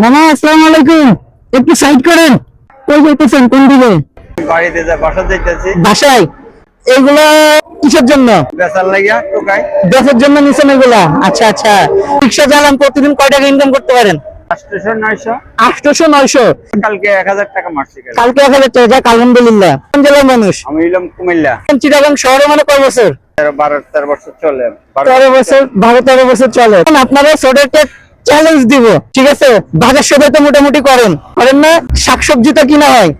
মামা আসসালামু আলাইকুম। একটু সাইড করেন। কই যাইতেছেন, কোন দিকে? বাড়িতে যা বাসা যাইতেছি। বাসায়? এইগুলা কিসের জন্য? বেচার লাগিয়া টোকাই। দেশের জন্য নিছেন এগুলা? আচ্ছা আচ্ছা। রিক্সা চালান, প্রতিদিন কয় টাকা ইনকাম করতে পারেন? 800 900। 800 900? কালকে 1000 টাকা মারছি। কালকে 1000 টাকা? যাক আলহামদুলিল্লাহ। কোন জেলার মানুষ? আমি এলাম কুমিল্লা। চিটাগাং শহরে মানে কয় বছর? 12 বছর চলে। 13 বছর, 12-13 বছর চলে। আপনারা ছোট একটা চ্যালেঞ্জ দিব, ঠিক আছে? বাজার সদাই তো মোটামুটি করেন না? শাকসবজিটা কিনা হয়,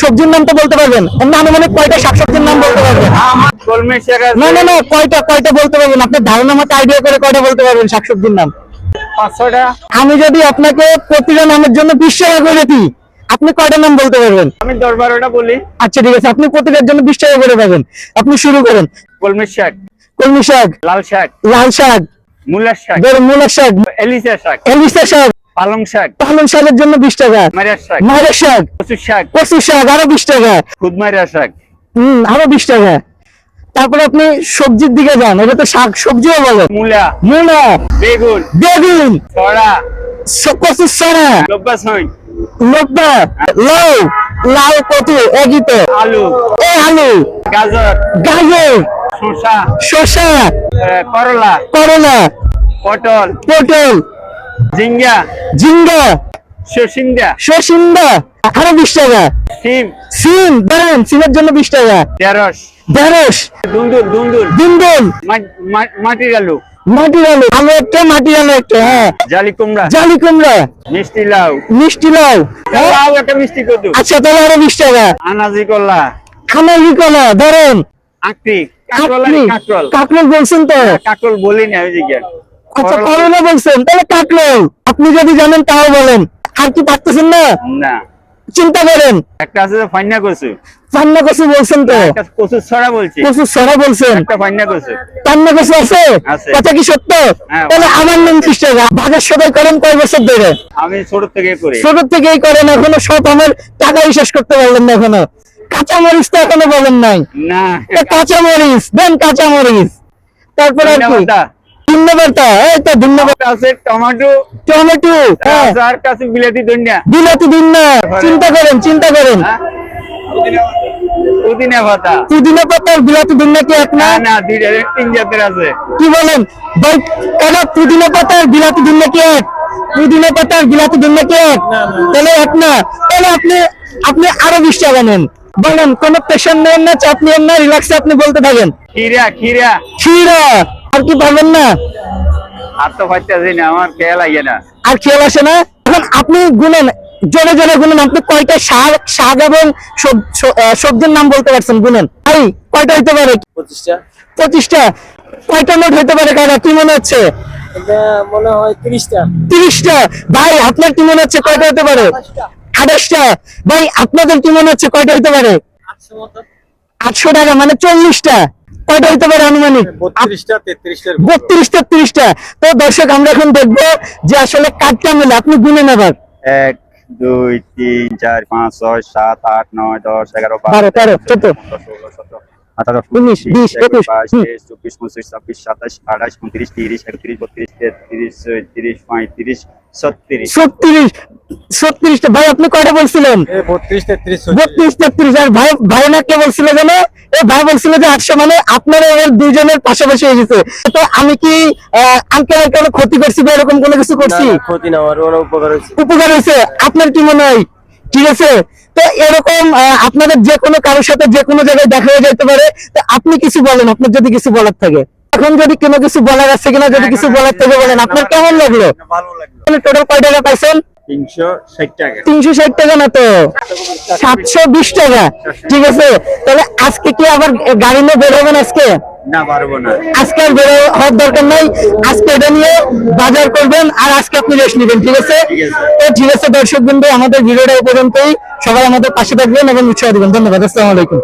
সবজির নাম তো বলতে পারবেন? অন্য আনুমানিক কয়টা শাকসবজির নাম বলতে পারবেন? কলমি শাক আছে। না, কয়টা বলতে পারবেন? আপনার ধারণা মতো আইডিয়া করে কয়টা বলতে পারবেন শাকসবজির নাম? 500টা। আমি যদি আপনাকে প্রতিটা নামের জন্য 20 টাকা করে দিই, আপনি কয়টা নাম বলতে পারবেন? আমি 10-12টা বলি। আচ্ছা ঠিক আছে, আপনি প্রতিটার জন্য 20 টাকা করে পাবেন। আপনি শুরু করেন। কলমি শাক, কলমি শাক, লাল শাক, মূলার শাক, মূলার শাক, এলিচা শাক, শাক, পালং শাক, পালং শাকের জন্য 20 টাকা, মারিয়া শাক, কচু শাক আরো 20 টাকা, খুদমারিয়া শাক, আরো 20 টাকা। তারপরে আপনি সবজির দিকে যান, এটা তো শাক সবজিও বলে। মূলা, বেগুন, কচু ছড়া, লব্বা, লাউ কচু, একই তো। আলু, গাজর, শসা, করলা, পটল, ঝিঙ্গা, শসিন্দা আরো 20 টাকা। সিম দেন, সিমের জন্য 20 টাকা। ঢেঁড়স, দুন্দুল, মাটির আলু, আলু একটা, মাটির আলু একটা, হ্যাঁ। জালি কুমড়া, মিষ্টি লাউ, একটা মিষ্টি কদু। আচ্ছা তাহলে আরো 20 টাকা। আনাজি কলা, ধরেন। কাকরোল বলছেন তো? কাকরোল বলি না, ওই দিকে। আচ্ছা করলা বলছেন, তাহলে কাকরোল। আপনি যদি জানেন তাও বলেন, আর কি পারতেছেন না? না, চিন্তা করেন। একটা আছে ফাইনা কচু বলছেন তো? কচু ছড়া বলছি। কচু ছড়া বলছেন? একটা ফাইনা কচু আছে? কথা কি সত্য? তাহলে আমার নাম 20 টাকা। বাজার সদাই করেন কয় বছর ধরে? আমি ছোট থেকেই করেন, এখনো সব আমার টাকা শেষ করতে পারলেন না এখনো। কাঁচামরিচ তো এখনো বলেন নাই। না, কাঁচামরিচ দেন, কাঁচামরিচ। তারপরে আর কি? ধন্যবাদ। এই তো ধন্যবাদ আছে। টমেটো, আর কাছে বিলাতি ধনিয়া। চিন্তা করেন। পুদিনা পাতা, বিলাতি ধনিয়া কি এক না? না, 3 জাতের আছে। কি বলেন ভাই? কেন পুদিনা পাতা আর বিলাতি ধনিয়া কি এক? তাহলে এক না? তাহলে আপনি আরো 20 টাকা নেন। বলেন, কোন প্রেশার নেন না, চাপ নেন না, রিল্যাক্সে আপনি বলতে থাকেন। ক্ষীরা আর কি পাবেন না? আর তো পাইতেছি না, আমার খেয়াল লাগে না। আর খেয়াল আসে না? এখন আপনি গুনেন, জোরে গুনেন। আপনি কয়টা শাক এবং সবজির নাম বলতে পারছেন? গুনেন ভাই, কয়টা হইতে পারে? 25টা। কয়টা নোট হইতে পারে কাকা, কি মনে হচ্ছে? মনে হয় 30টা। 30টা। ভাই আপনার কি মনে হচ্ছে কয়টা হতে পারে? 28টা। ভাই আপনাদের কি মনে হচ্ছে কয়টা হইতে পারে? 800 টাকা মানে 40টা। কয়টা হইতে পারে আনুমানিক? 32টা 33টা। তো দর্শক, আমরা এখন দেখবো যে আসলে কাটটা মিলে। আপনি গুনেন আবার। 1 2 3 4 5 6 7 8 9 10 11 12 13 14 16 17 18 19 20 21 22 23 24 25 26 27 28 29 30 31 32 33 34 35 36টা। ভাই আপনি কয়টা বলছিলেন? 32 33 আর ভাই না কে বলছিল জানো? এই ভাই বলছিল যে 800, মানে আপনারা এর দুইজনের পাশাপাশি হয়ে গেছে। তো আমি কি আঙ্কেল কোনো ক্ষতি করছি বা এরকম কোনো কিছু করছি? ক্ষতি না, আমার উপকার হয়েছে। আপনার কি মনে হয়? ঠিক আছে। তো এরকম আপনাদের যে কোনো কারোর সাথে যে কোনো জায়গায় দেখা হয়ে যেতে পারে। তো আপনি কিছু বলেন, আপনার যদি কিছু বলার থাকে। এখন যদি কোনো কিছু বলার আছে কিনা, যদি কিছু বলার থাকে বলেন। আপনার কেমন লাগলো? ভালো লাগলো। টোটাল কয় টাকা পাইছেন? 360 টাকা। 360 টাকা না তো, 720 টাকা। ঠিক আছে। তাহলে আজকে কি আবার গাড়ি নিয়ে বের হবেন? আজকে না, পারবো না। আজকে আর বের হওয়ার দরকার নাই। আজকে এটা নিয়ে বাজার করবেন আর আজকে আপনি রেস্ট নেবেন। ঠিক আছে? তো ঠিক আছে দর্শক বিন্দু, আমাদের ভিডিওটা এই পর্যন্তই। সবাই আমাদের পাশে থাকবেন এবং উৎসাহ দিবেন। ধন্যবাদ। আসসালামু আলাইকুম।